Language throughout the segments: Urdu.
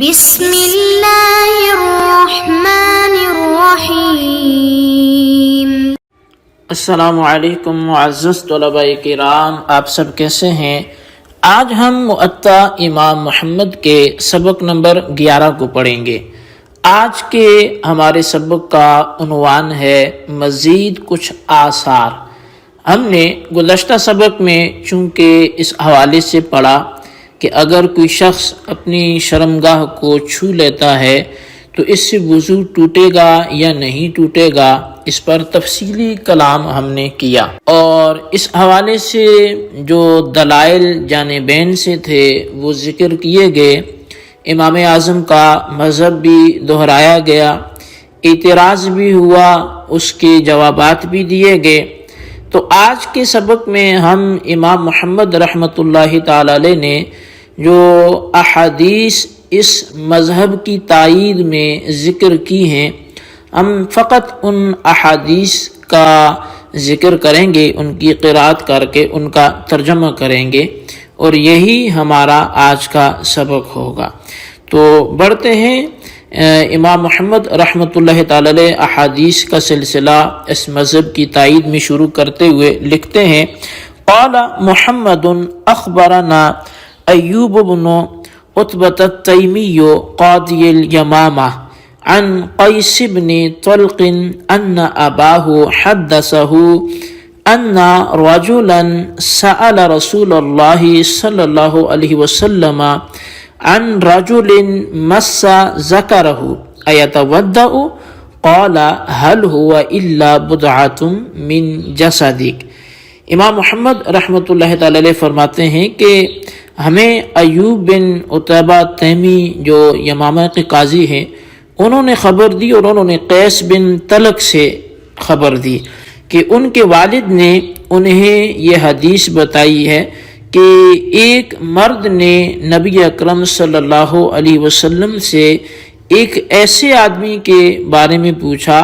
بسم اللہ الرحمن الرحیم۔ السلام علیکم معزز طلباء کرام، آپ سب کیسے ہیں؟ آج ہم مؤطا امام محمد کے سبق نمبر 11 کو پڑھیں گے۔ آج کے ہمارے سبق کا عنوان ہے مزید کچھ آثار۔ ہم نے گزشتہ سبق میں چونکہ اس حوالے سے پڑھا کہ اگر کوئی شخص اپنی شرمگاہ کو چھو لیتا ہے تو اس سے وضو ٹوٹے گا یا نہیں ٹوٹے گا، اس پر تفصیلی کلام ہم نے کیا، اور اس حوالے سے جو دلائل جانبین سے تھے وہ ذکر کیے گئے۔ امام اعظم کا مذہب بھی دہرایا گیا، اعتراض بھی ہوا، اس کے جوابات بھی دیے گئے۔ تو آج کے سبق میں ہم امام محمد رحمۃ اللہ تعالی علیہ نے جو احادیث اس مذہب کی تائید میں ذکر کی ہیں، ہم فقط ان احادیث کا ذکر کریں گے، ان کی قرات کر کے ان کا ترجمہ کریں گے، اور یہی ہمارا آج کا سبق ہوگا۔ تو بڑھتے ہیں۔ امام محمد رحمۃ اللہ تعالی علیہ احادیث کا سلسلہ اس مذہب کی تائید میں شروع کرتے ہوئے لکھتے ہیں: قال محمد اخبرنا ایوب بن عتبۃ التیمی قاضی الیمامہ عن قیس بن طلق ان اباہ حدثہ ان رجلا سأل رسول اللہ صلی اللہ علیہ وسلم عن رجل مس ذکرہ ایتودع قال هل هو الا بضعۃ من جسدک۔ امام محمد رحمۃ اللہ تعالی علیہ فرماتے ہیں کہ ہمیں ایوب بن عتبہ تیمی جو یمامہ کے قاضی ہیں انہوں نے خبر دی، اور انہوں نے قیس بن طلق سے خبر دی کہ ان کے والد نے انہیں یہ حدیث بتائی ہے کہ ایک مرد نے نبی اکرم صلی اللہ علیہ وسلم سے ایک ایسے آدمی کے بارے میں پوچھا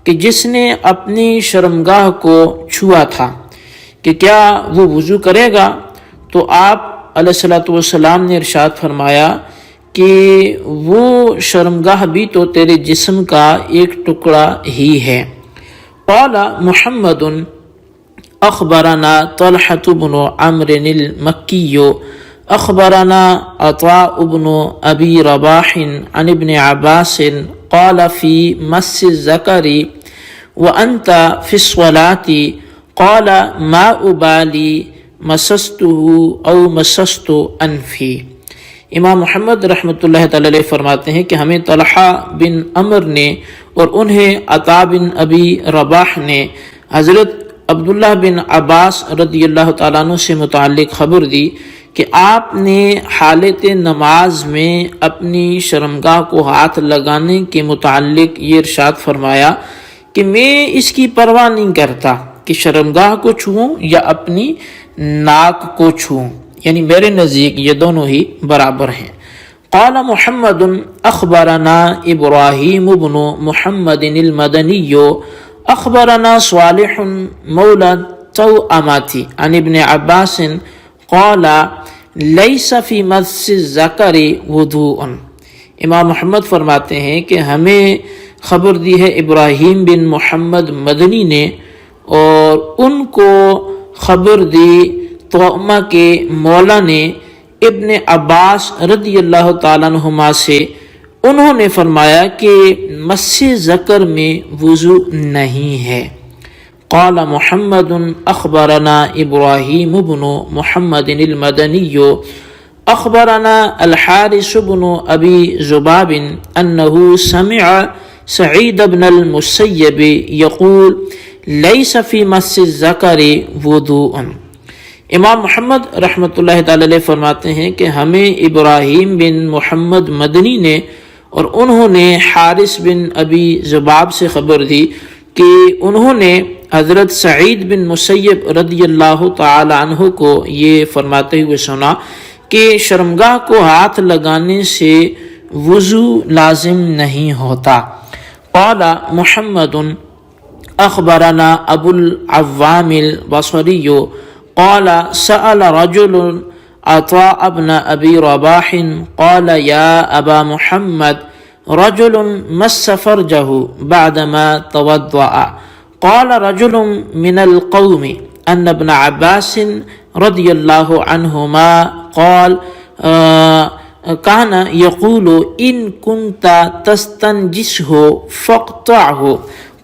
کہ جس نے اپنی شرمگاہ کو چھوا تھا کہ کیا وہ وضو کرے گا؟ تو آپ علیہ الصلوۃ والسلام نے ارشاد فرمایا کہ وہ شرمگاہ بھی تو تیرے جسم کا ایک ٹکڑا ہی ہے۔ قال محمد اخبرنا طلحة بن عمرو المکی اخبرنا عطاء بن ابی رباح عن ابن عباس قال فی مس الذکر وانت فی الصلاة قال ما ابالی مسسته او مسست انفی۔ امام محمد رحمۃ اللہ تعالی علیہ فرماتے ہیں کہ ہمیں طلحہ بن عمر نے اور انہیں عطاء بن ابی رباح نے حضرت عبداللہ بن عباس رضی اللہ تعالیٰ عنہ سے متعلق خبر دی کہ آپ نے حالت نماز میں اپنی شرمگاہ کو ہاتھ لگانے کے متعلق یہ ارشاد فرمایا کہ میں اس کی پرواہ نہیں کرتا کہ شرمگاہ کو چھوؤں یا اپنی ناک کو چھوؤں، یعنی میرے نزدیک یہ دونوں ہی برابر ہیں۔ قال محمد اخبرنا ابراہیم بن محمد المدنی اخبرنا صالح مولى توأمة عن ابن عباس قال ليس في مس الذکر وضوء۔ امام محمد فرماتے ہیں کہ ہمیں خبر دی ہے ابراہیم بن محمد مدنی نے، اور ان کو خبر دی توأمہ کے مولا نے ابن عباس رضی اللہ تعالیٰ عنہما سے، انہوں نے فرمایا کہ مس ذکر میں وضو نہیں ہے۔ قال محمد اخبرنا ابراہیم بن محمد المدنی اخبرنا الحارث بن ابی ذباب انہ سمع سعید بن المسیب یقول لیس فی مس الذکر وضوء۔ امام محمد رحمۃ اللہ تعالی علیہ فرماتے ہیں کہ ہمیں ابراہیم بن محمد مدنی نے اور انہوں نے حارث بن ابی ذباب سے خبر دی کہ انہوں نے حضرت سعید بن مسیب رضی اللہ تعالی عنہ کو یہ فرماتے ہوئے سنا کہ شرمگاہ کو ہاتھ لگانے سے وضو لازم نہیں ہوتا۔ قال محمد اخبرنا ابو العوام البصری قال سأل رجل عطاء بن أبي رباح قال يا أبا محمد رجل مس فرجه بعدما توضأ. قال رجل من القوم أن ابن عباس رضي الله عنهما قال كان يقول إن كنت تستنجسه فاقطعه.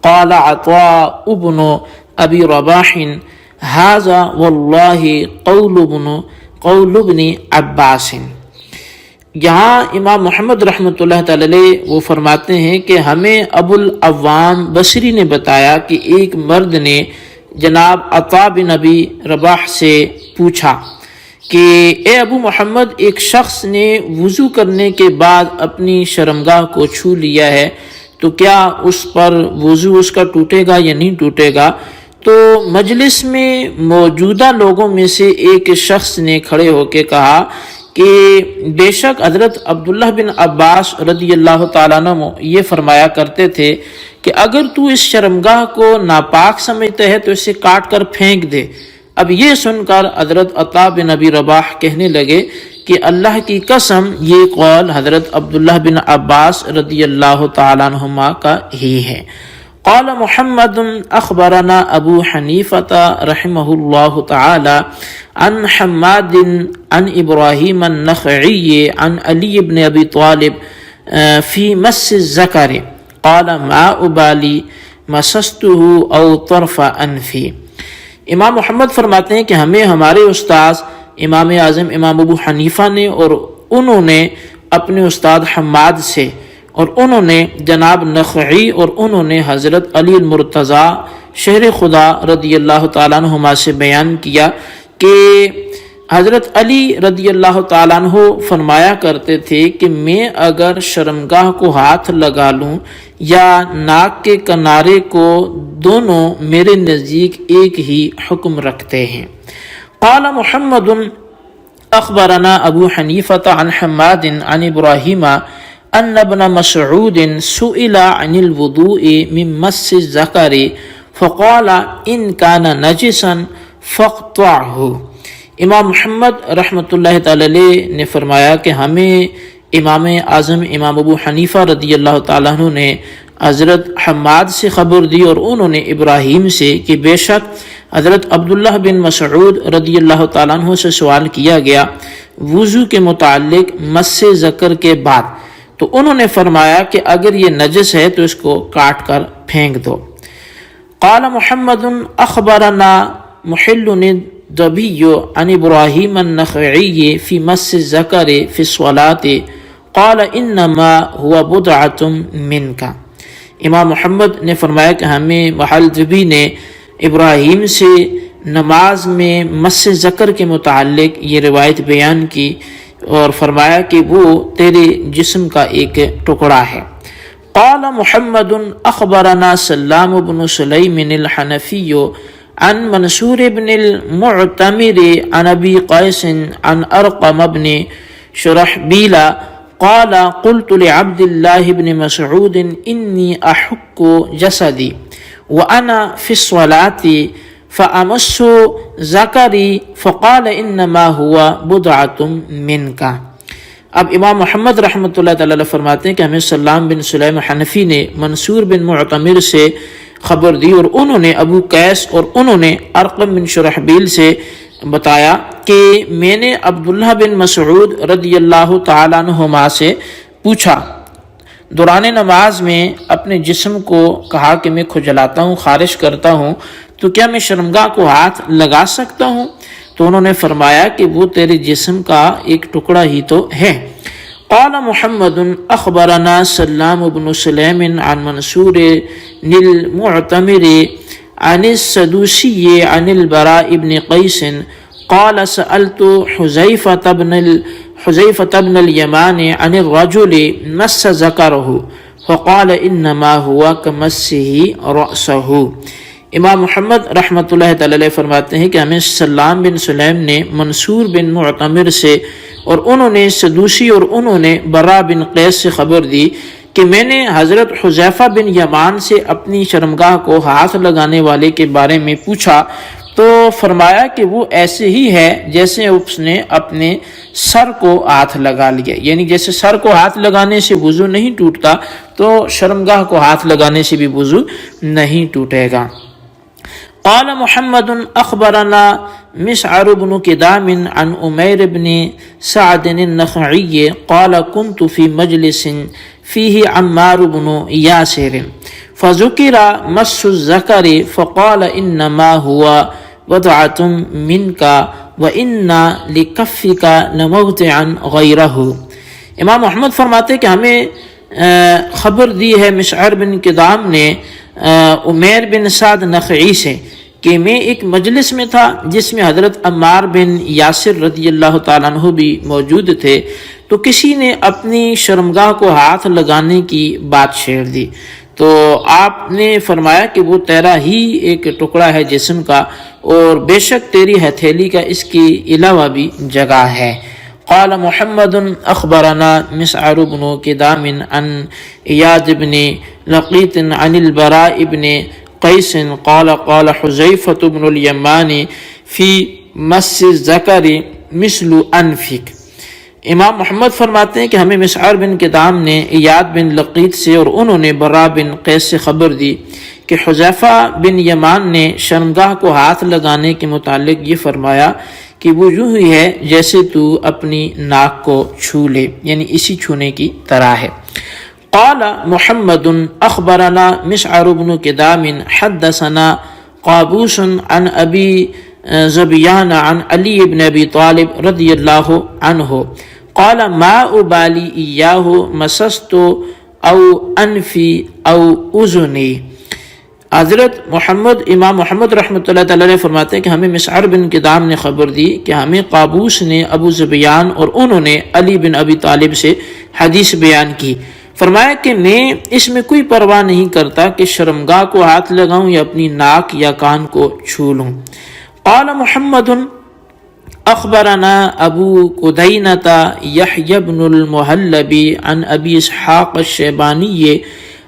قال عطاء بن أبي رباح هذا والله قول ابن عباس. یہاں امام محمد رحمۃ اللہ تعالی علیہ وہ فرماتے ہیں کہ ہمیں ابو العوام بصری نے بتایا کہ ایک مرد نے جناب عطاء بن ابی رباح سے پوچھا کہ اے ابو محمد، ایک شخص نے وضو کرنے کے بعد اپنی شرمگاہ کو چھو لیا ہے تو کیا اس پر وضو اس کا ٹوٹے گا یا نہیں ٹوٹے گا؟ تو مجلس میں موجودہ لوگوں میں سے ایک شخص نے کھڑے ہو کے کہا کہ بے شک حضرت عبداللہ بن عباس رضی اللہ تعالیٰ عنہ یہ فرمایا کرتے تھے کہ اگر تو اس شرمگاہ کو ناپاک سمجھتا ہے تو اسے کاٹ کر پھینک دے۔ اب یہ سن کر حضرت عطاء بن ابی رباح کہنے لگے کہ اللہ کی قسم یہ قول حضرت عبداللہ بن عباس رضی اللہ تعالیٰ عنہما کا ہی ہے۔ قال محمد اخبرنا ابو حنیفہ رحمہ اللہ تعالی عن حماد عن ابراہیم النخعی عن علی بن ابی طالب فی مس الذکر قال ما ابالی مسسته او طرف انفی۔ امام محمد فرماتے ہیں کہ ہمیں ہمارے استاذ امام اعظم امام ابو حنیفہ نے اور انہوں نے اپنے استاد حماد سے اور انہوں نے جناب نخعی اور انہوں نے حضرت علی المرتضیٰ شہر خدا رضی اللہ تعالیٰ عنہما سے بیان کیا کہ حضرت علی رضی اللہ تعالیٰ عنہ فرمایا کرتے تھے کہ میں اگر شرمگاہ کو ہاتھ لگا لوں یا ناک کے کنارے کو، دونوں میرے نزدیک ایک ہی حکم رکھتے ہیں۔ قال محمد اخبرنا ابو حنیفہ عن حماد عن ابراہیم ان ابن مسعود سئل عن الوضوء من مس الذکر فقال ان كان نجسا فاقطعه۔ امام محمد رحمۃ اللہ تعالی علیہ نے فرمایا کہ ہمیں امام اعظم امام ابو حنیفہ رضی اللہ تعالیٰ عنہ نے حضرت حماد سے خبر دی اور انہوں نے ابراہیم سے کہ بے شک حضرت عبداللہ بن مسعود رضی اللہ تعالیٰ عنہ سے سوال کیا گیا وضو کے متعلق مس ذکر کے بعد، تو انہوں نے فرمایا کہ اگر یہ نجس ہے تو اس کو کاٹ کر پھینک دو۔ قال محمد اخبرنا محل الضبی عن ابراہیم النخعی فی مس الذکر فی الصلاۃ قال انما هو بضعۃ منک۔ امام محمد نے فرمایا کہ ہمیں محل ضبی نے ابراہیم سے نماز میں مس ذکر کے متعلق یہ روایت بیان کی اور فرمایا کہ وہ تیرے جسم کا ایک ٹکڑا ہے۔ قال محمد اخبرنا سلام بن سلیم الحنفی عن منصور بن المعتمر عن ابی قیس عن ارقم بن شرحبیل قال قلت لعبد الله بن مسعود انی احک جسدی وانا فی الصلاة فامس ذکری فقال انما هو بضعۃ منک۔ اب امام محمد رحمۃ اللہ تعالی علیہ فرماتے ہیں کہ ہمیں سلام بن سلیم حنفی نے منصور بن معتمر سے خبر دی اور انہوں نے ابو قیس اور انہوں نے ارقم بن شرحبیل سے بتایا کہ میں نے عبداللہ بن مسعود رضی اللہ تعالیٰ عنہما سے پوچھا، دوران نماز میں اپنے جسم کو کہا کہ میں کھجلاتا ہوں، خارش کرتا ہوں، تو کیا میں شرمگاہ کو ہاتھ لگا سکتا ہوں؟ تو انہوں نے فرمایا کہ وہ تیرے جسم کا ایک ٹکڑا ہی تو ہے۔ قال محمد اخبرنا سلام بن سلیم عن منصور المعتمر عن السدوسی عن البراء بن قیس قال سألت حذیفة بن الیمان عن الرجل مس ذکرہ فقال انما هو كمسه رأسه۔ امام محمد رحمۃ اللہ تعالی علیہ فرماتے ہیں کہ ہمیں سلام بن سلیم نے منصور بن معتمر سے اور انہوں نے سدوسی اور انہوں نے براء بن قیس سے خبر دی کہ میں نے حضرت حذیفہ بن یمان سے اپنی شرمگاہ کو ہاتھ لگانے والے کے بارے میں پوچھا تو فرمایا کہ وہ ایسے ہی ہے جیسے اس نے اپنے سر کو ہاتھ لگا لیا، یعنی جیسے سر کو ہاتھ لگانے سے وضو نہیں ٹوٹتا تو شرمگاہ کو ہاتھ لگانے سے بھی وضو نہیں ٹوٹے گا۔ قال محمد اخبرنا مسعر بن كدام عن عمير بن سعد النخعي قال كنت في مجلس فيه عمار بن ياسر فذكر مس الذكر فقال انما هو وضعة منك وان لكفك لموضعا غيره۔ امام محمد فرماتے کہ ہمیں خبر دی ہے مسعر بن کدام نے عمیر بن سعد نخعی سے کہ میں ایک مجلس میں تھا جس میں حضرت عمار بن یاسر رضی اللہ تعالیٰ عنہ بھی موجود تھے، تو کسی نے اپنی شرمگاہ کو ہاتھ لگانے کی بات چھیڑ دی، تو آپ نے فرمایا کہ وہ تیرا ہی ایک ٹکڑا ہے جسم کا، اور بے شک تیری ہتھیلی کا اس کے علاوہ بھی جگہ ہے۔ قال محمد اخبرنا مسعر بن كدام عن ایاد بن لقیط عن البراء بن قیس قال قال حذیفة بن الیمان فی مس الذکر مثل انفک۔ امام محمد فرماتے ہیں کہ ہمیں مسعر بن کدام نے ایاد بن لقیط سے اور انہوں نے براء بن قیس سے خبر دی کہ حذیفہ بن یمان نے شرمگاہ کو ہاتھ لگانے کے متعلق یہ فرمایا کہ وہ یوں ہی ہے جیسے تو اپنی ناک کو چھو لے، یعنی اسی چھونے کی طرح ہے۔ قال محمد اخبرنا مسعر بن كدام حدثنا قابوس عن ابی زبیان عن علی بن ابی طالب رضی اللہ عنہ قال ما ابالی ایاہ مسست او انفی او اذنی۔ حضرت امام محمد رحمۃ اللہ تعالی علیہ فرماتے ہیں کہ ہمیں مسعر بن کدام نے خبر دی کہ ہمیں قابوس نے ابو زبیان اور انہوں نے علی بن ابی طالب سے حدیث بیان کی، فرمایا کہ میں اس میں کوئی پرواہ نہیں کرتا کہ شرمگاہ کو ہاتھ لگاؤں یا اپنی ناک یا کان کو چھو لوں۔ قال محمد اخبرنا ابو قدینۃ یحیی بن المحلب عن ابی اسحاق الشیبانی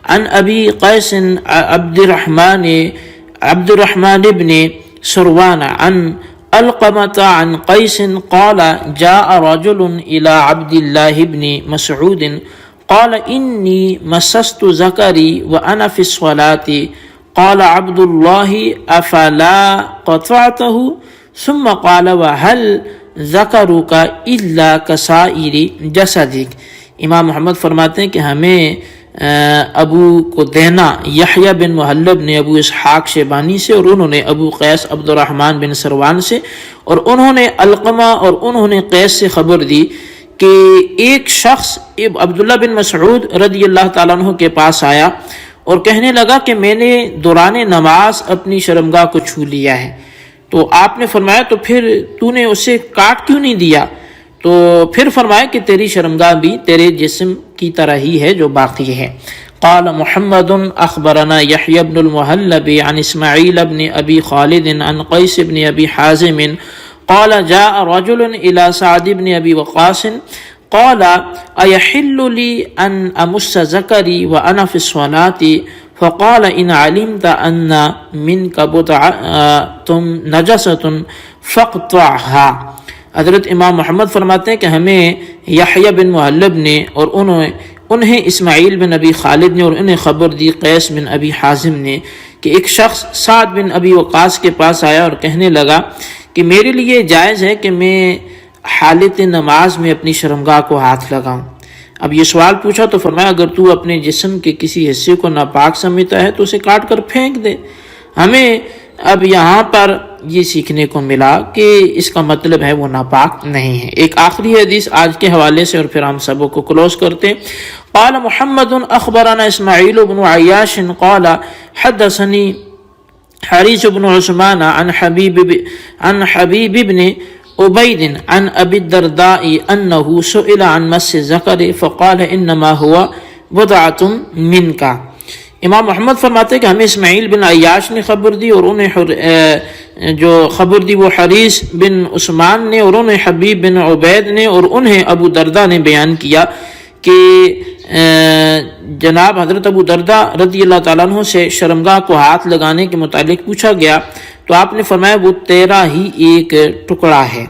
عن ابی قیس عبد الرحمن بن سروان عن علقمة عن قیس قال جاء رجل الى عبد الله بن مسعود قال انی مسست ذکری وانا فی الصلاة قال عبد الله افلا قطعته ثم قال وهل ذکرک الا کسائر جسدک۔ امام محمد فرماتے ہیں کہ ہمیں ابو قدینہ یحییٰ بن محلب نے ابو اسحاق شیبانی سے اور انہوں نے ابو قیس عبد الرحمن بن سروان سے اور انہوں نے علقمہ اور انہوں نے قیس سے خبر دی کہ ایک شخص عبداللہ بن مسعود رضی اللہ تعالیٰ عنہ کے پاس آیا اور کہنے لگا کہ میں نے دوران نماز اپنی شرمگاہ کو چھو لیا ہے، تو آپ نے فرمایا تو پھر تو نے اسے کاٹ کیوں نہیں دیا؟ تو پھر فرمایا کہ تیری شرمگاہ بھی تیرے جسم کی طرح ہی ہے جو باقی ہے۔ قال محمد اخبرنا یحیی بن المحلب عن اسماعیل بن ابی خالد عن قیس بن ابی حازم قال جاء رجل الى سعد بن ابی وقاص قال ایحل لی ان امس ذکری وانا فی الصلاة فقال ان علمت ان منک بضعۃ نجسۃ فاقطعها۔ حضرت امام محمد فرماتے ہیں کہ ہمیں یحییٰ بن محلب نے اور انہیں اسماعیل بن ابی خالد نے اور انہیں خبر دی قیس بن ابی حازم نے کہ ایک شخص سعد بن ابی وقاص کے پاس آیا اور کہنے لگا کہ میرے لیے جائز ہے کہ میں حالت نماز میں اپنی شرمگاہ کو ہاتھ لگاؤں۔ اب یہ سوال پوچھا تو فرمایا اگر تو اپنے جسم کے کسی حصے کو ناپاک سمجھتا ہے تو اسے کاٹ کر پھینک دے۔ ہمیں اب یہاں پر یہ سیکھنے کو ملا کہ اس کا مطلب ہے وہ ناپاک نہیں ہے۔ ایک آخری حدیث آج کے حوالے سے اور پھر ہم سبوں کو کلوز کرتے ہیں۔ قال محمد اخبرنا اسماعیل بن عیاش قال حدثني حریث بن عثمان عن حبیب بن عبید عن ابی الدرداء انه سئل عن مس الذکر فقال انما هو بضعۃ منک۔ امام محمد فرماتے کہ ہمیں اسماعیل بن عیاش نے خبر دی اور انہیں جو خبر دی وہ حریث بن عثمان نے اور انہیں حبیب بن عبید نے اور انہیں ابو دردہ نے بیان کیا کہ جناب حضرت ابو دردہ رضی اللہ تعالیٰ عنہ سے شرمگاہ کو ہاتھ لگانے کے متعلق پوچھا گیا تو آپ نے فرمایا وہ تیرا ہی ایک ٹکڑا ہے۔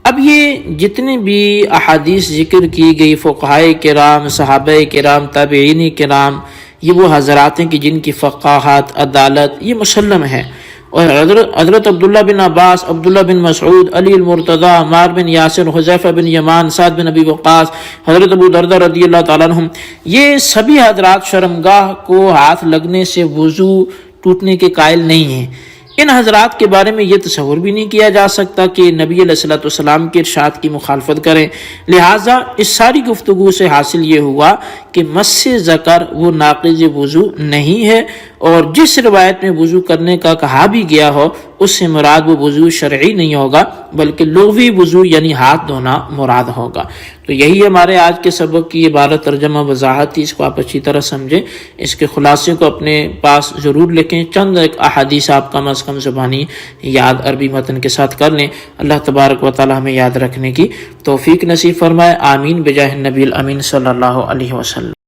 اب یہ جتنے بھی احادیث ذکر کی گئی فقہائے کرام، صحابہ کرام، تابعین کرام، یہ وہ حضرات ہیں کہ جن کی فقاہت، عدالت یہ مسلم ہے۔ اور حضرت عبداللہ بن عباس، عبداللہ بن مسعود، علی المرتضی، عمار بن یاسر، حذیفہ بن یمان، سعد بن ابی وقاص، حضرت ابو دردہ رضی اللہ تعالیٰ عنہم، یہ سبھی حضرات شرمگاہ کو ہاتھ لگنے سے وضو ٹوٹنے کے قائل نہیں ہیں۔ ان حضرات کے بارے میں یہ تصور بھی نہیں کیا جا سکتا کہ نبی علیہ الصلوۃ والسلام کے ارشاد کی مخالفت کریں۔ لہٰذا اس ساری گفتگو سے حاصل یہ ہوا کہ مس ذکر وہ ناقض وضو نہیں ہے، اور جس روایت میں وضو کرنے کا کہا بھی گیا ہو اس سے مراد وہ وضو شرعی نہیں ہوگا بلکہ لغوی وضو یعنی ہاتھ دھونا مراد ہوگا۔ تو یہی ہمارے آج کے سبق کی عبارت ترجمہ وضاحت تھی، اس کو آپ اچھی طرح سمجھیں، اس کے خلاصے کو اپنے پاس ضرور لکھیں، چند ایک احادیث آپ کم از کم زبانی یاد عربی متن کے ساتھ کر لیں۔ اللہ تبارک و تعالی ہمیں یاد رکھنے کی توفیق نصیب فرمائے، آمین بجاہ النبی الامین صلی اللہ علیہ وسلم۔